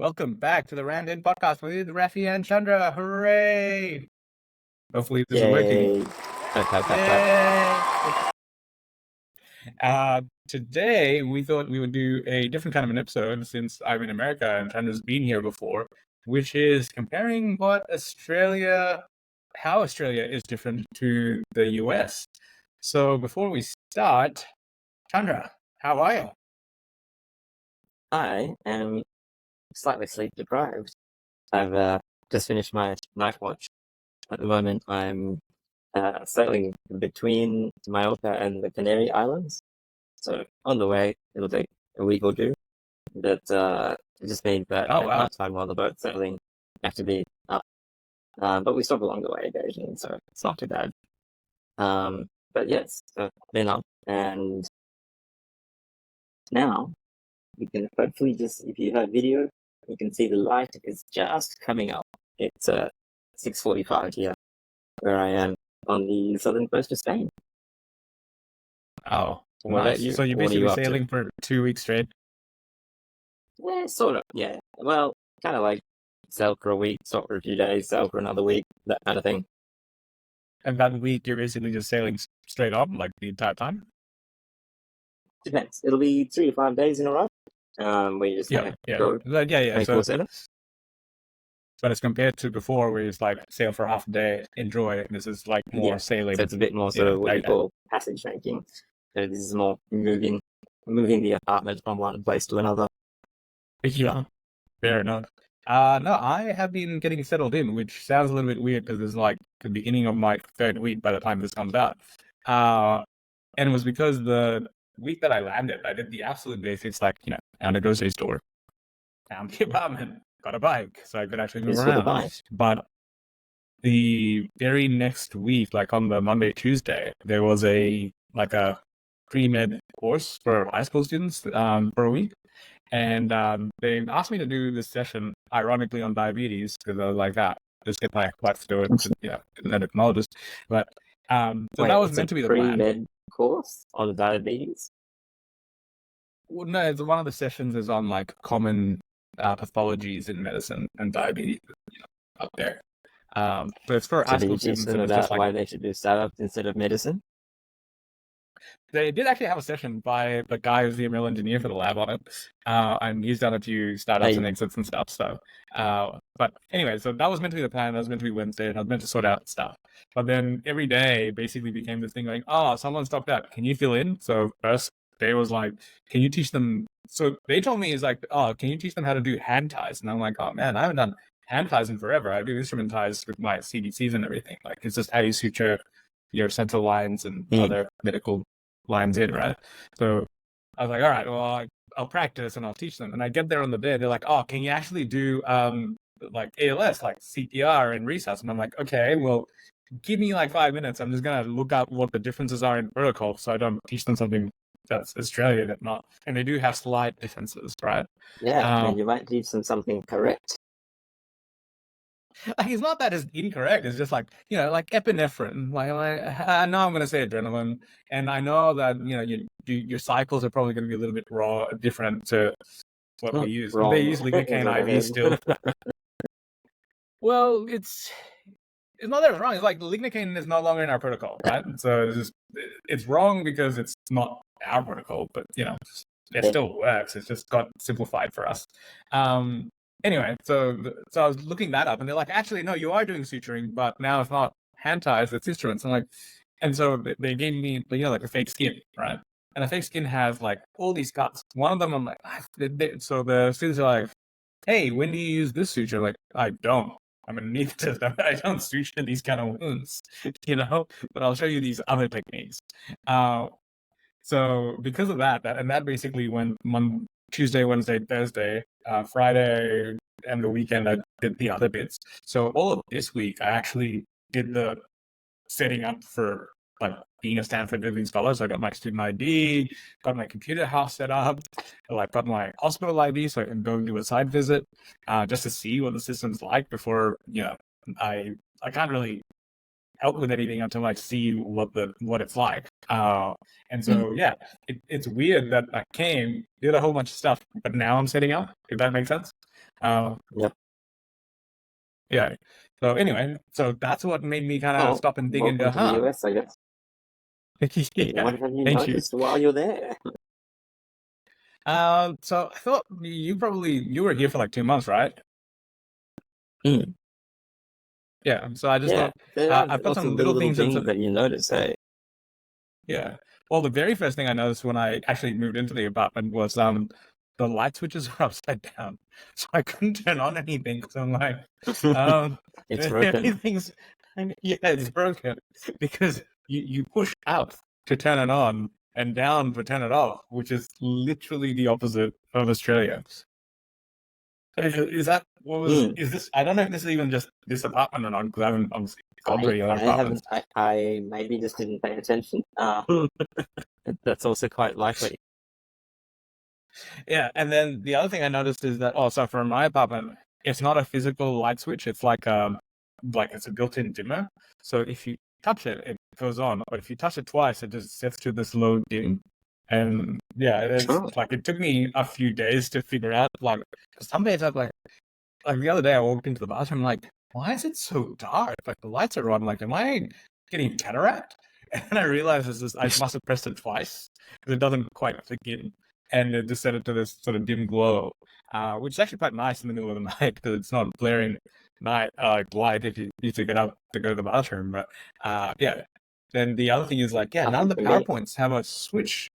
Welcome back to the Random Podcast with Raffy and Chandra. Hooray! Hopefully this is working. Yay. Yay! Today we thought we would do a different kind of an episode since I'm in America and Chandra's been here before, which is comparing how Australia is different to the US. So before we start, Chandra, how are you? I am slightly sleep deprived. I've just finished my night watch. At the moment, I'm sailing between Majorca and the Canary Islands. So on the way, it'll take a week or two. But it just means that Oh, at wow. night time while the boat's sailing, I have to be up. But we stop along the way occasionally, so it's not too bad. But yes, so been up, and now you can hopefully if you have video, you can see the light is just coming up. It's 6:45 here, where I am on the southern coast of Spain. Oh, What about nice. you? So you're What are you basically up to? sailing for 2 weeks straight? Yeah, sort of. Yeah. Well, kind of like sail for a week, stop for a few days, sail for another week, that kind of thing. And that week you're basically just sailing straight on, like the entire time? Depends. It'll be 3 to 5 days in a row. Where you just Yeah, kind of yeah. go Yeah. 24/7. But as compared to before, where it's like sail for half a day, enjoy. This is like more Yeah. sailing. So it's a bit more sort of what you call passage making. So this is more moving the apartment from one place to another. Yeah, fair enough. No, I have been getting settled in, which sounds a little bit weird because it's like the beginning of my third week by the time this comes out. And it was because the week that I landed, I did the absolute basics, like, found a grocery store, found the apartment, got a bike, so I could actually move Just for the around. bike. But the very next week, like on the Monday, Tuesday, there was a pre-med course for high school students for a week. And they asked me to do this session, ironically, on diabetes, because I was like, just get my wife to do it, an endocrinologist. But so Wait, that was it's meant to a be the plan. pre-med course on diabetes? Well, no, one of the sessions is on like common pathologies in medicine and diabetes, up there. But it's for high So do school you teach students, them and it's about just like why they should do startups instead of medicine? they did actually have a session by the guy who's the ML engineer for the lab on it, and he's done a few startups and exits and stuff. So, but anyway, so that was meant to be the plan. That was meant to be Wednesday, and I was meant to sort out stuff. But then every day basically became this thing like, oh, someone stopped out. Can you fill in? So first day was like, can you teach them? So they told me is like, oh, can you teach them how to do hand ties? And I'm like, oh man, I haven't done hand ties in forever. I do instrument ties with my CDCs and everything. Like it's just how you suture your central lines and other medical lines in, right? So I was like, all right, well, I'll practice and I'll teach them. And I get there on the day, they're like, oh, can you actually do like ALS, like CPR and resus? And I'm like, okay, well, give me like 5 minutes. I'm just gonna look up what the differences are in protocol, so I don't teach them something that's Australian and not. And they do have slight differences, right? Yeah, and you might teach them something correct. Like, it's not that it's incorrect. It's just like, like epinephrine. Like I know I'm going to say adrenaline, and I know that your cycles are probably going to be a little bit different to what we use. Wrong. They use lignocaine IV still. Well, it's not that it's wrong. It's like lignocaine is no longer in our protocol, right? So it's wrong because it's not our protocol, but it still works. It's just got simplified for us. Anyway, so I was looking that up, and they're like, actually, no, you are doing suturing, but now it's not hand ties, it's instruments. I'm like, and so they gave me, like a fake skin, right? And a fake skin has like all these cuts. One of them, I'm like, so the students are like, hey, when do you use this suture? Like, I don't. I'm an anesthetist. I don't suture these kind of wounds, but I'll show you these other techniques. So because of that basically went Tuesday, Wednesday, Thursday, Friday, and the weekend I did the other bits. So all of this week I actually did the setting up for like being a Stanford Living Scholar. So I got my student ID, got my computer house set up, got my hospital ID so I can go and do a site visit, just to see what the system's like before, I can't really out with anything until I see what it's like. And so yeah, it's weird that I came, did a whole bunch of stuff, but now I'm setting up. If that makes sense. Yep. Yeah. So anyway, so that's what made me kind of Oh, stop and think and go, welcome to the US, I guess. yeah, What have you thank you. noticed while you're there? So I thought you were here for like 2 months, right? Mm. Yeah. So I just Yeah, thought there are I've got lots of some little little things and things that you notice, hey? yeah. Well, the very first thing I noticed when I actually moved into the apartment was the light switches are upside down, so I couldn't turn on anything because I'm like, um, It's broken. everything's yeah, it's broken because you push up to turn it on and down to turn it off, which is literally the opposite of Australia. Is that what was? Mm. Is this? I don't know if this is even just this apartment or not because I haven't obviously gone to I, any other I haven't, apartments. I maybe just didn't pay attention. That's also quite likely. Yeah, and then the other thing I noticed is that also for my apartment, it's not a physical light switch. It's like it's a built-in dimmer. So if you touch it, it goes on. But if you touch it twice, it just sets to this low dim. And yeah, it's Oh, like it took me a few days to figure out. Like, 'cause some days I'm like the other day I walked into the bathroom, like, why is it so dark? Like the lights are on. Like, am I getting cataract? And I realized I must have pressed it twice because it doesn't quite click in, and it just set it to this sort of dim glow, which is actually quite nice in the middle of the night because it's not blaring night light if you need to get up to go to the bathroom. But yeah. Then the other thing is like, yeah, I none of think the for me, PowerPoints have a switch.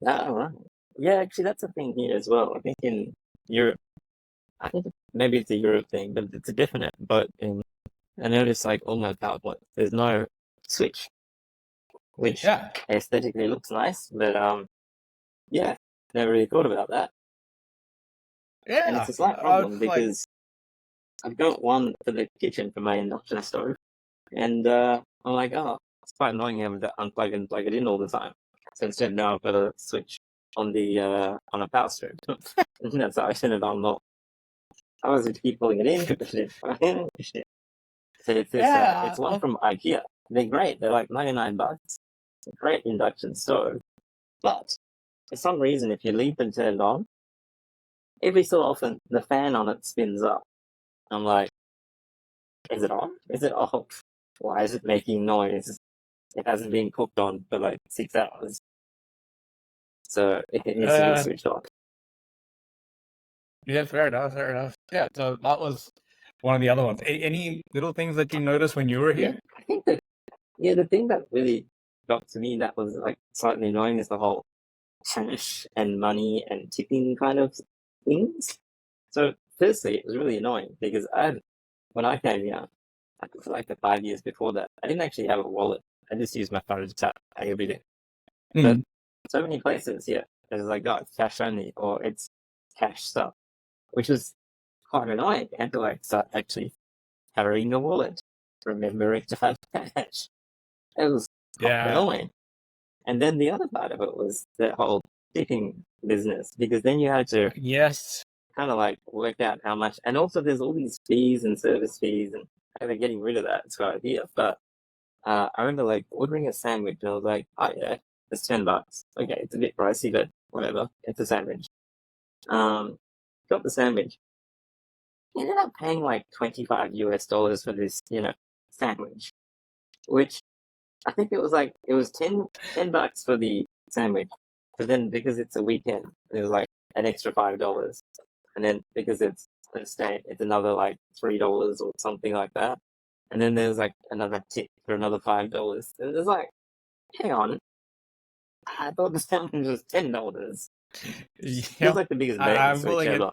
oh, right. Yeah, actually, that's a thing here as well. I think in Europe, I think maybe it's a Europe thing, but it's a definite. But I noticed like all my PowerPoint, there's no switch, which Yeah, aesthetically looks nice, but yeah, never really thought about that. And it's yeah. a slight I problem like, because I've got one for the kitchen for my induction stove, and I'm like, oh, it's quite annoying having to unplug and plug it in all the time. So instead now I've got a switch on the on a power stove. And that's how I turn it on more. I was just keep pulling it in, push it in, push it. So it's this yeah. it's one from IKEA. They're great. They're like 99 bucks. It's a great induction stove. But for some reason if you leave them turned on, every so often the fan on it spins up. I'm like, is it on? Is it off? Why is it making noise? It hasn't been cooked on for like 6 hours. So it needs to be Uh, switched off. Yeah, fair enough, fair enough. Yeah, so that was one of the other ones. Any little things that you noticed when you were Yeah, here? I think that, yeah, the thing that really got to me that was like slightly annoying is the whole cash and money and tipping kind of things. So, firstly, it was really annoying because when I came here, I think for like the 5 years before that, I didn't actually have a wallet. I just used my phone to tap pay everything. But Mm. so many places, yeah, it's like, oh, it's cash only or it's cash stuff, which was quite annoying. I had to like start actually carrying a wallet, remembering to have cash. It was quite Yeah. annoying. And then the other part of it was the whole tipping business, because then you had to Yes. kind of like work out how much, and also there's all these fees and service fees, and they're getting rid of that. It's a good idea. But I remember like ordering a sandwich, and I was like, oh yeah, it's $10. Okay, it's a bit pricey, but whatever. It's a sandwich. Got the sandwich. Ended up paying like 25 US dollars for this, sandwich, which I think it was 10 bucks for the sandwich, but then because it's a weekend, it was like an extra $5, and then because it's a stay, it's another like $3 or something like that, and then there's like another tip for another $5. It was like, hang on, I thought the sandwich was $10. Feels Yep. like the biggest bait and I'm switch pulling it. ever.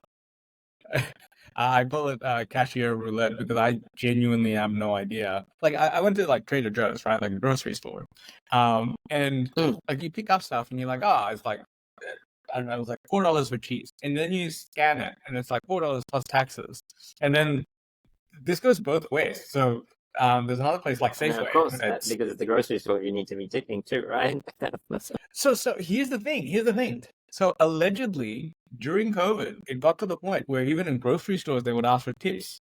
I call it cashier roulette because I genuinely have no idea. Like I went to like Trader Joe's, right? Like a grocery store. And Mm. like you pick up stuff and you're like, oh, it's like I don't know, it was like $4 for cheese. And then you scan it and it's like $4 plus taxes. And then this goes both ways. So there's another place like And then of Safeway. course, It's because it's a grocery store, you need to be tipping too, right? so here's the thing. Here's the thing. So allegedly during COVID, it got to the point where even in grocery stores they would ask for tips.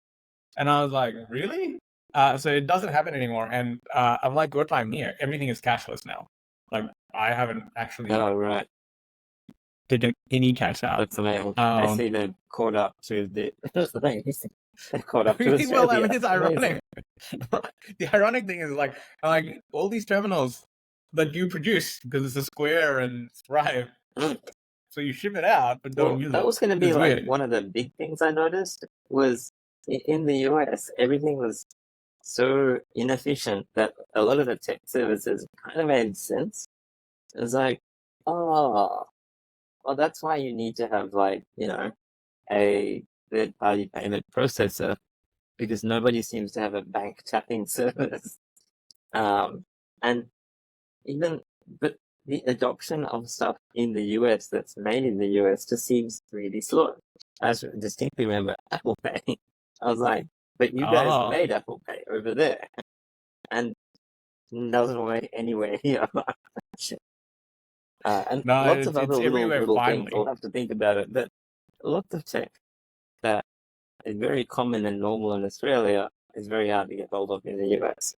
And I was like, really? So it doesn't happen anymore. And I'm like, what time here? Everything is cashless now. Like I haven't actually Oh, right. taken any cash out. That's amazing. I see they're caught up to the. That's the thing. They're caught up to Australia. Well, I mean, it's Amazing. ironic. The ironic thing is like all these terminals that you produce because it's a Square and Stripe, so you ship it out but don't Well, use that it. was going to be It's like weird. one of the big things I noticed was in the US, everything was so inefficient that a lot of the tech services kind of made sense. It was like, oh, well, that's why you need to have like, a third-party payment processor because nobody seems to have a bank tapping service. And even, but the adoption of stuff in the US that's made in the US just seems really slow. I distinctly remember Apple Pay. I was like, but you guys Oh made Apple Pay over there and doesn't work anywhere here. And no, lots of it's other everywhere little things. finally. I'll have to think about it. But lots of tech that is very common and normal in Australia is very hard to get hold of in the US.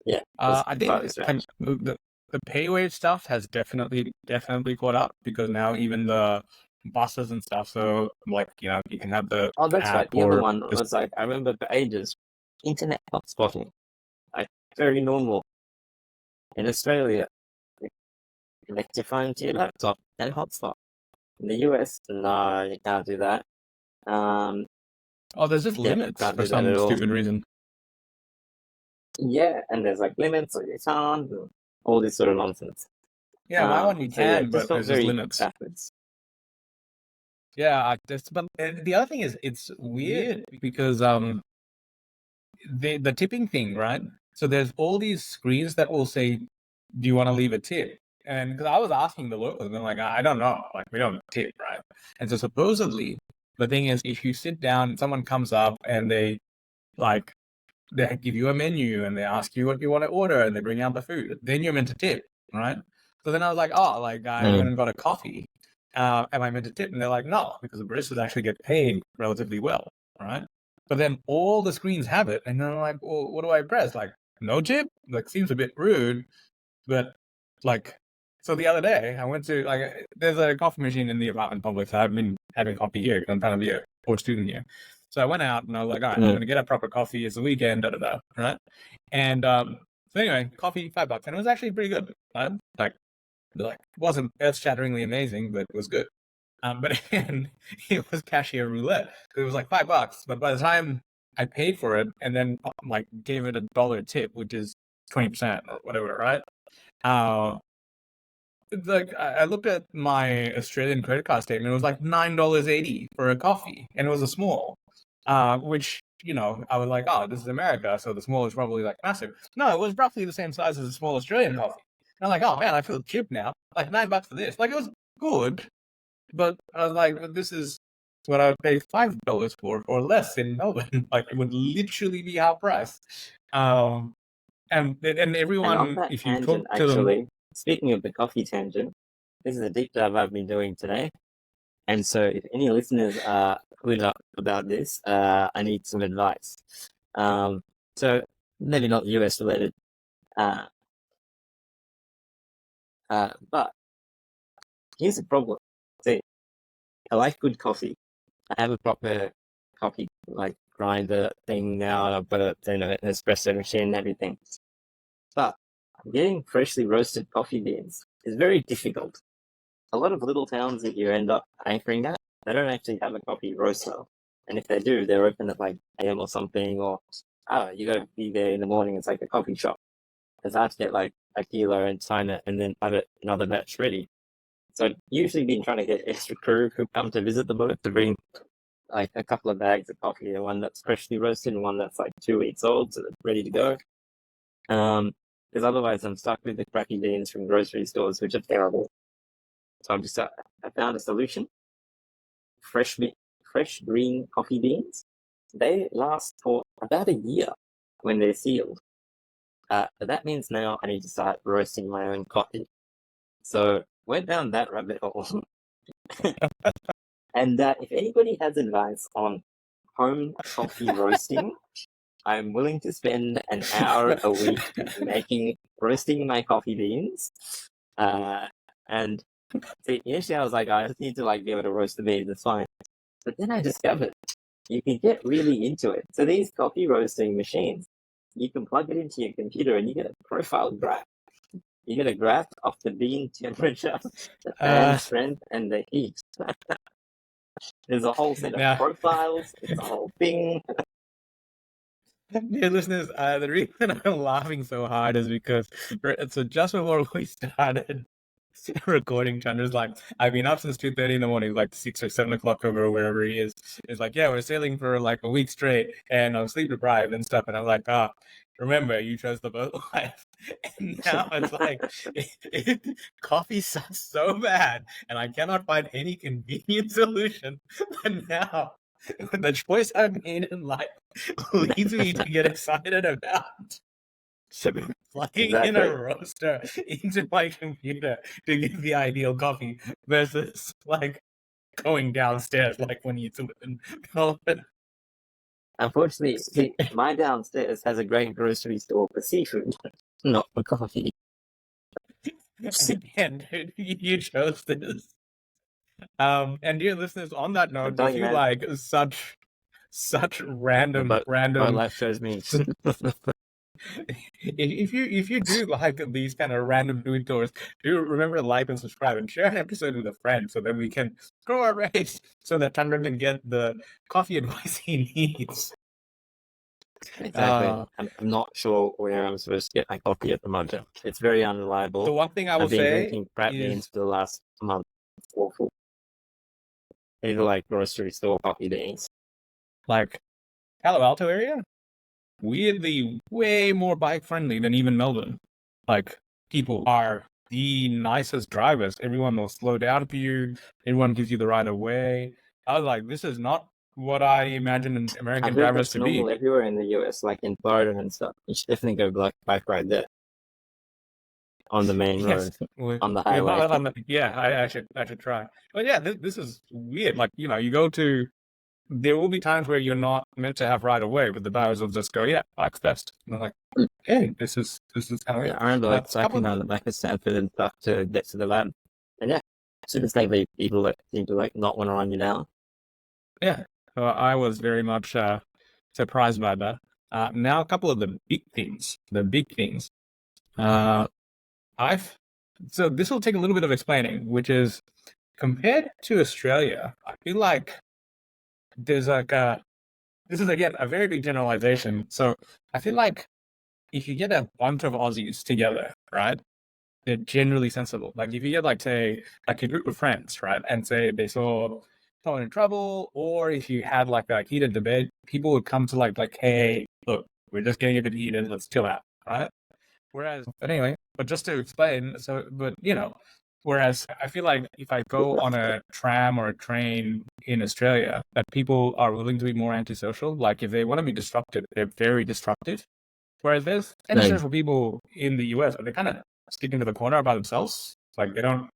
Yeah, it's I quite think strange. the pay wage stuff has definitely caught up because now even the buses and stuff. So like you can have Oh, the that's right. app The other or one just was like, I remember for ages, internet hotspotting. Like, very normal in Australia. You connect your phone to your laptop and hotspot. In the US, no, you can't do that. Um, there's just yeah, limits can't for do that some at all. stupid reason. Yeah, and there's like limits or you can't, and all this sort of nonsense. Yeah, my one you So yeah, can, it just but felt there's just very limits. backwards. Yeah, but the other thing is it's weird because the tipping thing, right? So there's all these screens that will say, "Do you want to leave a tip?" And because I was asking the locals, and they're like, "I don't know, like we don't tip, right?" And so supposedly the thing is, if you sit down, someone comes up and like they give you a menu and they ask you what you want to order and they bring out the food, then you're meant to tip, right? So then I was like, "Oh, like I went and got a coffee. Am I meant to tip?" And they're like, "No, because the baristas actually get paid relatively well, right?" But then all the screens have it, and then I'm like, "Well, what do I press? Like, no tip? Like, seems a bit rude." But like, so the other day I went to there's a coffee machine in the apartment complex. I've been having coffee here because I'm trying to be a poor student here. So I went out and I was like, all right, I'm gonna get a proper coffee. It's the weekend, da da da, right? And so anyway, coffee $5, and it was actually pretty good. Right? Like wasn't earth-shatteringly amazing, but it was good. But again, it was cashier roulette. It was like $5, but by the time I paid for it and then like gave it $1 tip, which is 20% or whatever, right? Uh, it's like I looked at my Australian credit card statement. It was like $9.80 for a coffee, and it was a small. Which I was like, oh, this is America, so the small is probably like massive. No, it was roughly the same size as a small Australian coffee. And I'm like, oh man, I feel cheap now. Like $9 for this. Like it was good, but I was like, this is what I would pay $5 for or less in Melbourne. Like it would literally be half price. And And on everyone, that if you talk tangent, to them, actually, speaking of the coffee tangent, this is a deep dive I've been doing today. And so if any listeners are clued up about this, I need some advice. So maybe not US related, uh, but here's the problem. See, I like good coffee. I have a proper coffee like grinder thing now, and I've got an espresso machine and everything. But getting freshly roasted coffee beans is very difficult. A lot of little towns that you end up anchoring at, they don't actually have a coffee roaster. And if they do, they're open at like AM or something, or you gotta be there in the morning. It's like a coffee shop. Because I have to get like a kilo and sign it and then have it another batch ready. So I've usually been trying to get extra crew who come to visit the boat to bring like a couple of bags of coffee, one that's freshly roasted and one that's like 2 weeks old, so they're ready to go. Because otherwise I'm stuck with the crappy beans from grocery stores, which are terrible. So I found a solution. Fresh green coffee beans. They last for about a year when they're sealed. But that means now I need to start roasting my own coffee. So went down that rabbit hole. And if anybody has advice on home coffee roasting, I'm willing to spend an hour a week roasting my coffee beans. And see, initially I was like, I just need to like be able to roast the beans, it's fine. But then I discovered you can get really into it. So these coffee roasting machines, you can plug it into your computer and you get a profile graph. You get a graph of the bean temperature, the fan strength, and the heat. There's a whole set of now, profiles. It's a whole thing. dear listeners, the reason I'm laughing so hard is because so just before we started recording, Chandra's like, I've been up since 2:30 in the morning, like 6 or 7 o'clock over wherever he is. It's like, yeah, we're sailing for like a week straight, and I'm sleep deprived and stuff. And I'm like, remember, you chose the boat life. And now it's like, coffee sucks so bad, and I cannot find any convenient solution. But now, the choice I made in life leads me to get excited about plugging in a roaster into my computer to get the ideal coffee versus like going downstairs like when you live in Melbourne. Unfortunately, see, my downstairs has a great grocery store for seafood, not for coffee. And dude, you chose this. And dear listeners, on that note, if you like such random my life shows me. If you do like these kind of random food tours, do remember to like and subscribe and share an episode with a friend so that we can grow our race so that Chandra can get the coffee advice he needs. Exactly. I'm not sure where I'm supposed to get my coffee at the moment. It's very unreliable. The one thing I will I've been say drinking crap beans for the last month. Awful. These are like grocery store coffee beans. Like Palo Alto area, weirdly way more bike friendly than even Melbourne. Like people are the nicest drivers. Everyone will slow down for you. Everyone gives you the right of way. I was like, this is not what I imagined American drivers to be. Normal everywhere in the US, like in Florida and stuff. You should definitely go bike ride there on the main road, on the highway. Yeah, I should try. But yeah, this is weird. Like, you know, you go to. There will be times where you're not meant to have right away, but the drivers will just go, yeah, bike's best. And I'm like, hey, this is kind of yeah, I remember like cycling around the back of Stanford and stuff to get to the lab. And yeah, super stately people that seem to like not want to run you down. Yeah, I was very much surprised by that. Now a couple of the big things. So this will take a little bit of explaining, which is compared to Australia, I feel like there's like this is again a very big generalization. So I feel like if you get a bunch of Aussies together, right, they're generally sensible. Like if you get like say like a group of friends, right, and say they saw someone in trouble, or if you had like a heated debate, people would come to like hey, look, we're just getting a bit heated, let's chill out, right? But just to explain, whereas I feel like if I go on a tram or a train in Australia, that people are willing to be more antisocial. Like if they want to be disruptive, they're very disruptive. Whereas there's antisocial people in the US, they're kind of sticking to the corner by themselves. Like they don't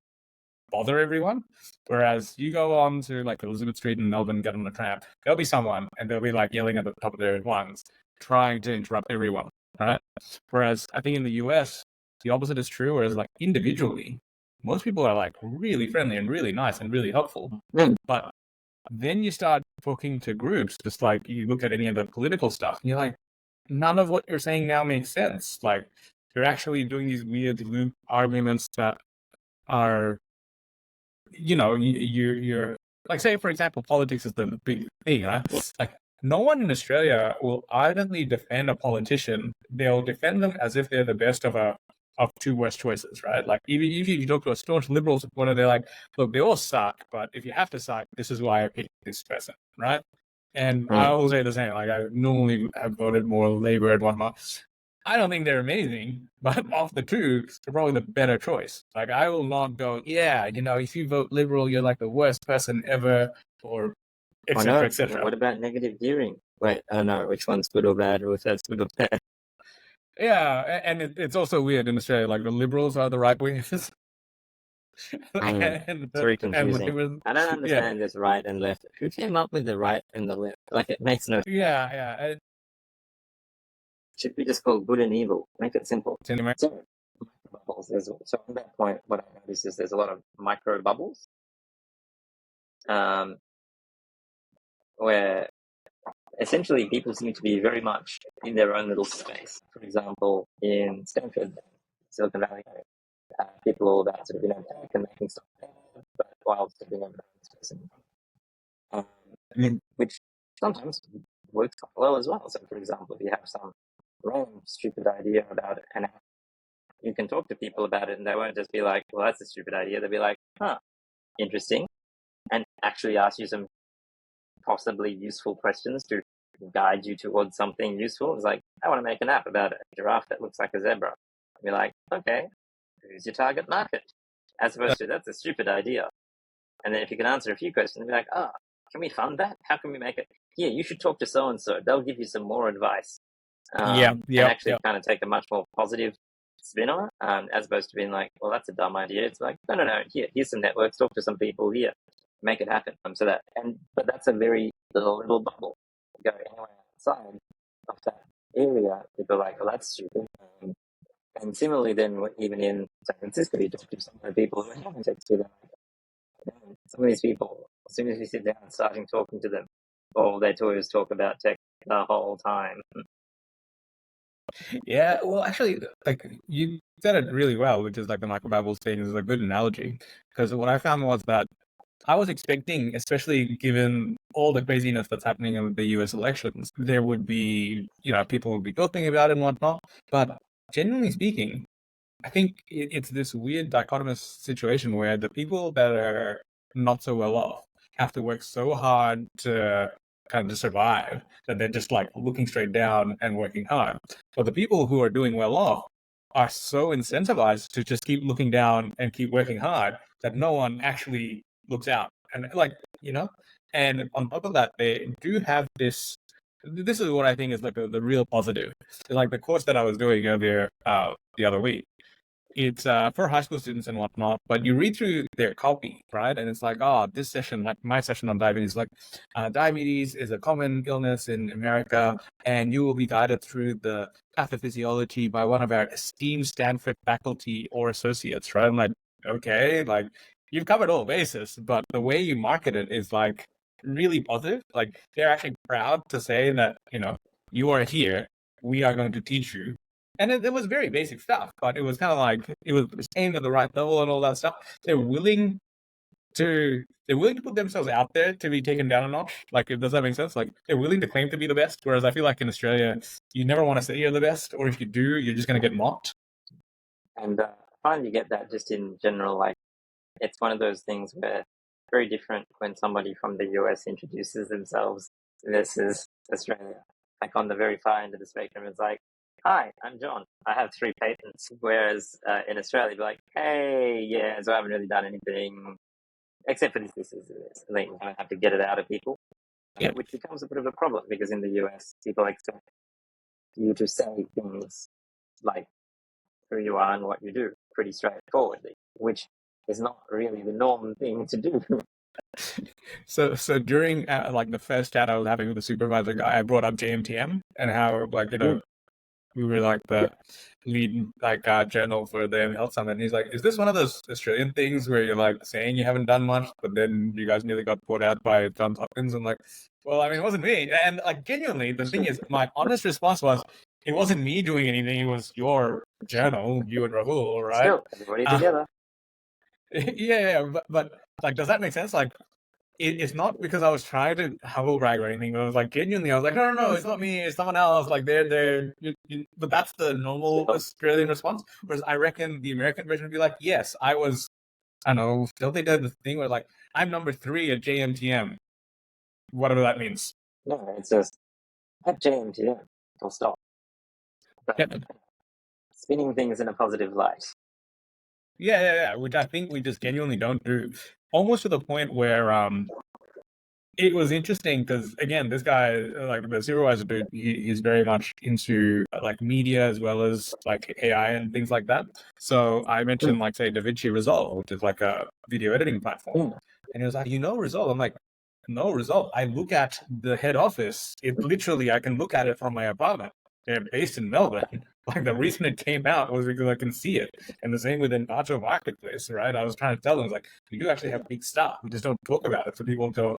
bother everyone. Whereas you go on to like Elizabeth Street in Melbourne, get on a tram, there'll be someone and they'll be like yelling at the top of their lungs, trying to interrupt everyone. Right? Whereas I think in the US, the opposite is true. Whereas like individually, most people are like really friendly and really nice and really helpful. But then you start talking to groups, just like you look at any of the political stuff, and you're like, none of what you're saying now makes sense. Like you're actually doing these weird loop arguments that are, you're like, say for example, politics is the big thing, right? Like no one in Australia will ardently defend a politician. They'll defend them as if they're the best of two worst choices, right? Like even if you talk to a staunch liberal supporter, they're like, look, they all suck, but if you have to suck, this is why I picked this person, right? And I will say the same. Like I normally have voted more Labour and whatnot. I don't think they're amazing, but of the two, they're probably the better choice. Like I will not go, yeah, if you vote Liberal, you're like the worst person ever, or etc. etc. What about negative gearing? Wait, I don't know which one's good or bad, or if that's good or bad. Yeah, and it's also weird in Australia. Like the Liberals are the right wingers. It's very confusing. I don't understand this right and left. Who came up with the right and the left? Like it makes no. Yeah. Should we just call good and evil? Make it simple. It's in America. So, bubbles. So on that point, what I noticed is there's a lot of micro bubbles, where essentially people seem to be very much in their own little space. For example, in Stanford, Silicon Valley, people all about sort of tech and making stuff better, but while still being able to space, which sometimes works quite well as well. So, for example, if you have some random stupid idea about an app, you can talk to people about it, and they won't just be like, "Well, that's a stupid idea." They'll be like, "Huh, interesting," and actually ask you some possibly useful questions to guide you towards something useful. It's like, I want to make an app about a giraffe that looks like a zebra. And you're like, okay, who's your target market? As opposed to, that's a stupid idea. And then if you can answer a few questions, you're like, can we fund that? How can we make it? Yeah, you should talk to so-and-so. They'll give you some more advice. And actually kind of take a much more positive spin on it, as opposed to being like, well, that's a dumb idea. It's like, no, here's some networks, talk to some people here, make it happen. But that's a very little bubble. Go anywhere outside of that area, people are like, well, that's stupid. And similarly, then even in San Francisco, you talk to some of the people who haven't texted them. Some of these people, as soon as you sit down and starting talking to them, all they do is talk about tech the whole time. Yeah, well, actually, like you said it really well, which is like the microbubbles thing is a good analogy. Because what I found was that I was expecting, especially given all the craziness that's happening in the US elections, there would be, people would be talking about it and whatnot. But genuinely speaking, I think it's this weird dichotomous situation where the people that are not so well off have to work so hard to kind of survive that they're just like looking straight down and working hard. But the people who are doing well off are so incentivized to just keep looking down and keep working hard that no one actually looks out. And and on top of that, they do have this is what I think is like the real positive. Like the course that I was doing earlier the other week, it's for high school students and whatnot, but you read through their copy, right? And it's like, this session, like my session on diabetes, like diabetes is a common illness in America, and you will be guided through the pathophysiology by one of our esteemed Stanford faculty or associates, right? I'm like, okay, like you've covered all bases, but the way you market it is like really positive. Like they're actually proud to say that, you are here, we are going to teach you. And it was very basic stuff, but it was kind of like it was aimed at the right level and all that stuff. They're willing to put themselves out there to be taken down a notch. Like, does that make sense? Like, they're willing to claim to be the best. Whereas I feel like in Australia, you never want to say you're the best, or if you do, you're just going to get mocked. And I find you get that just in general. Like, it's one of those things where very different when somebody from the US introduces themselves versus Australia. Like on the very far end of the spectrum, it's like, hi, I'm John. I have 3 patents. Whereas in Australia, it'd be like, hey, yeah, so I haven't really done anything except for this. And then you kind of have to get it out of people, which becomes a bit of a problem because in the US, people expect you to say things like who you are and what you do pretty straightforwardly, which is not really the normal thing to do. So during like the first chat I was having with the supervisor guy, I brought up JMTM and how like we were like the lead journal for the Health Summit. And he's like, "Is this one of those Australian things where you're like saying you haven't done much, but then you guys nearly got bought out by Johns Hopkins?" And like, well, I mean, it wasn't me. And like genuinely, the thing is, my honest response was, it wasn't me doing anything. It was your journal, you and Rahul, right? Still, everybody together. Yeah, but like, does that make sense? Like, it's not because I was trying to humble brag or anything. It was like genuinely, I was like, no, it's not me, it's someone else. Like but that's the normal Australian response. Whereas I reckon the American version would be like, yes, I don't know, don't they do the thing where like, I'm number 3 at JMTM, whatever that means. No, it's just at JMTM, full stop. But spinning things in a positive light. Yeah, which I think we just genuinely don't do. Almost to the point where it was interesting because again, this guy, like the supervisor dude, he's very much into like media as well as like AI and things like that. So I mentioned like say DaVinci Resolve, which is like a video editing platform, and he was like, Resolve? I'm like, no, Resolve. I look at the head office. It literally, I can look at it from my apartment. They're based in Melbourne. Like the reason it came out was because I can see it. And the same with Envato Marketplace, right? I was trying to tell them, like, we do actually have big stuff. We just don't talk about it so people don't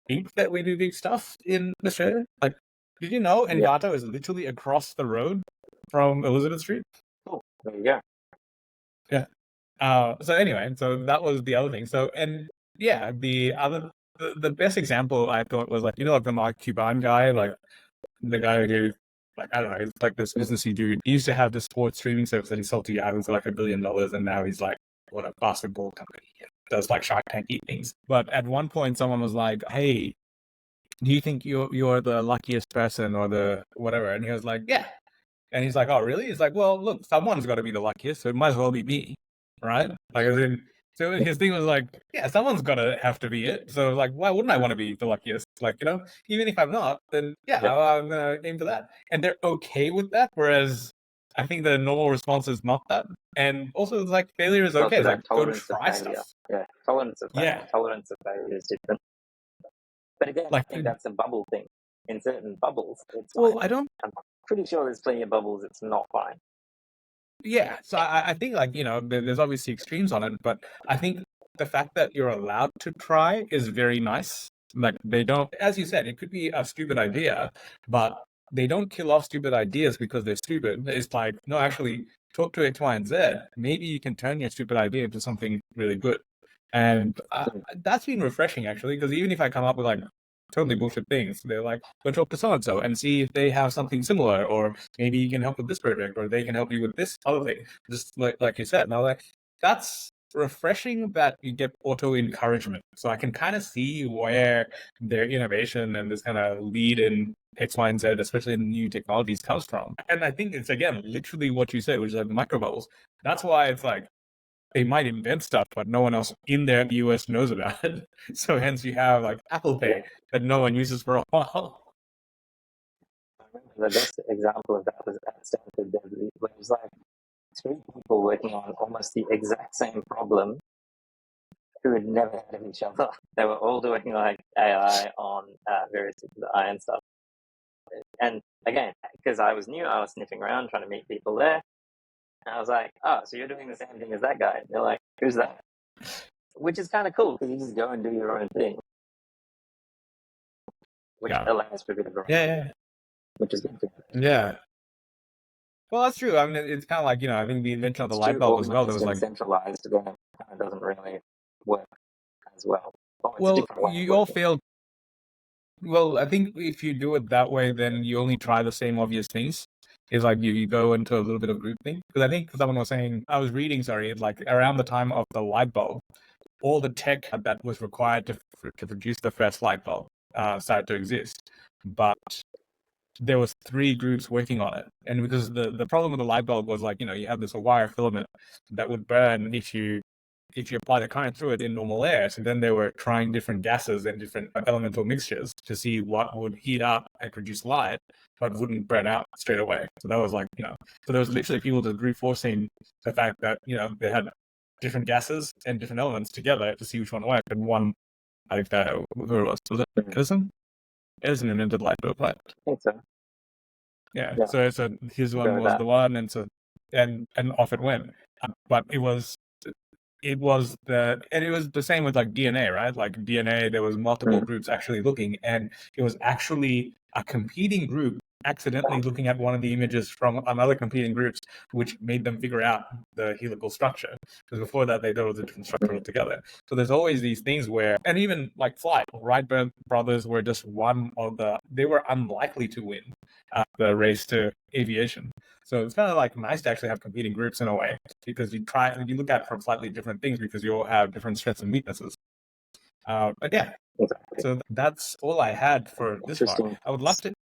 think that we do big stuff in Australia. Like, did you know Envato is literally across the road from Elizabeth Street? Oh, there you go. Yeah. So anyway, so that was the other thing. So, and yeah, the best example I thought was like, like the Mark Cuban guy, like the guy who, like, I don't know, he's like this businessy dude. He used to have this sports streaming service that he sold to Yahoo for like $1 billion, and now he's like, what, a basketball company, does like Shark Tank things. But at one point, someone was like, "Hey, do you think you're the luckiest person or the whatever?" And he was like, "Yeah." And he's like, "Oh, really?" He's like, "Well, look, someone's got to be the luckiest, so it might as well be me, right?" Like, as in, so his thing was like, "Yeah, someone's got to have to be it. So, like, why wouldn't I want to be the luckiest? Like, even if I'm not, then yeah, I'm gonna aim for that." And they're okay with that. Whereas, I think the normal response is not that. And also, it's like failure is okay. It's like go try stuff. Yeah, tolerance of failure. Yeah, Tolerance of failure is different. But again, I like, think that's a bubble thing. In certain bubbles, it's well, fine. I don't. I'm pretty sure there's plenty of bubbles it's not fine. Yeah, so I think, like, there's obviously extremes on it, but I think the fact that you're allowed to try is very nice. Like, they don't, as you said, it could be a stupid idea, but they don't kill off stupid ideas because they're stupid. It's like, no, actually, talk to X, Y, and Z. Maybe you can turn your stupid idea into something really good. And that's been refreshing, actually, because even if I come up with like totally bullshit things, they're like, go talk to so and so and see if they have something similar, or maybe you can help with this project, or they can help you with this other thing. Just like you said. And I was like, that's refreshing that you get auto encouragement. So I can kind of see where their innovation and this kind of lead in X, Y, and Z, especially in new technologies, comes from. And I think it's, again, literally what you said, which is like micro bubbles. That's why it's like, they might invent stuff, but no one else in the US knows about it. So hence you have like Apple Pay that no one uses for a while. I remember the best example of that was at Stanford, where it was like 3 people working on almost the exact same problem who had never heard of each other. They were all doing like AI on various iron stuff. And again, because I was new, I was sniffing around trying to meet people there. And I was like, "Oh, so you're doing the same thing as that guy?" And they're like, "Who's that?" Which is kind of cool because you just go and do your own thing, which allows for a bit of variety. Yeah. Which is good. Yeah. Well, that's true. I mean, it's kind of like, I think the invention of the light bulb as well. There was like, centralized, then it kind of doesn't really work as well. well, you all failed. Well, I think if you do it that way, then you only try the same obvious things. It's like you go into a little bit of group thing. Because I think someone was saying, I was reading, sorry, like around the time of the light bulb, all the tech that was required to produce the first light bulb started to exist. But there was 3 groups working on it. And because the problem with the light bulb was like, you have this wire filament that would burn if you apply the current through it in normal air. So then they were trying different gases and different elemental mixtures to see what would heat up and produce light, but wouldn't burn out straight away. So that was like, so there was literally people just reinforcing the fact that, they had different gases and different elements together to see which one worked. And one, I think that, who it was it Edison? Edison invented light bulb, right? I think so. Yeah. So his one was the one, and so and off it went. But it was the same with like DNA, right? Like DNA, there was multiple groups actually looking, and it was actually a competing group accidentally looking at one of the images from another competing groups, which made them figure out the helical structure. Because before that, they thought it was a different structure altogether. So there's always these things where, and even like flight, Wright brothers were just they were unlikely to win the race to aviation. So it's kind of like nice to actually have competing groups in a way, because you look at it from slightly different things because you all have different strengths and weaknesses. But yeah, so that's all I had for this one. I would love to.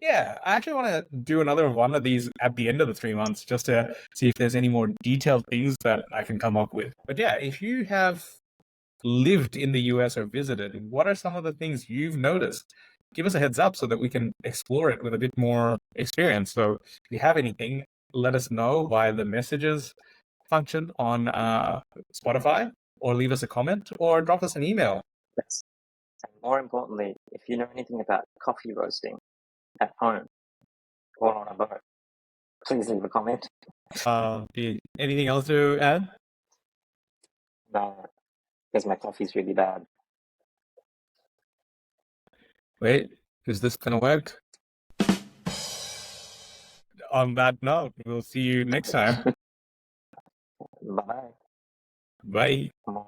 Yeah, I actually want to do another one of these at the end of the 3 months just to see if there's any more detailed things that I can come up with. But yeah, if you have lived in the US or visited, what are some of the things you've noticed? Give us a heads up so that we can explore it with a bit more experience. So if you have anything, let us know via the messages function on Spotify, or leave us a comment, or drop us an email. Yes. And more importantly, if you know anything about coffee roasting at home, All on a boat. Please leave a comment. Anything else to add? No, because my coffee's really bad. Wait, is this gonna work? On that note, we'll see you next time. Bye-bye. Bye. Come on.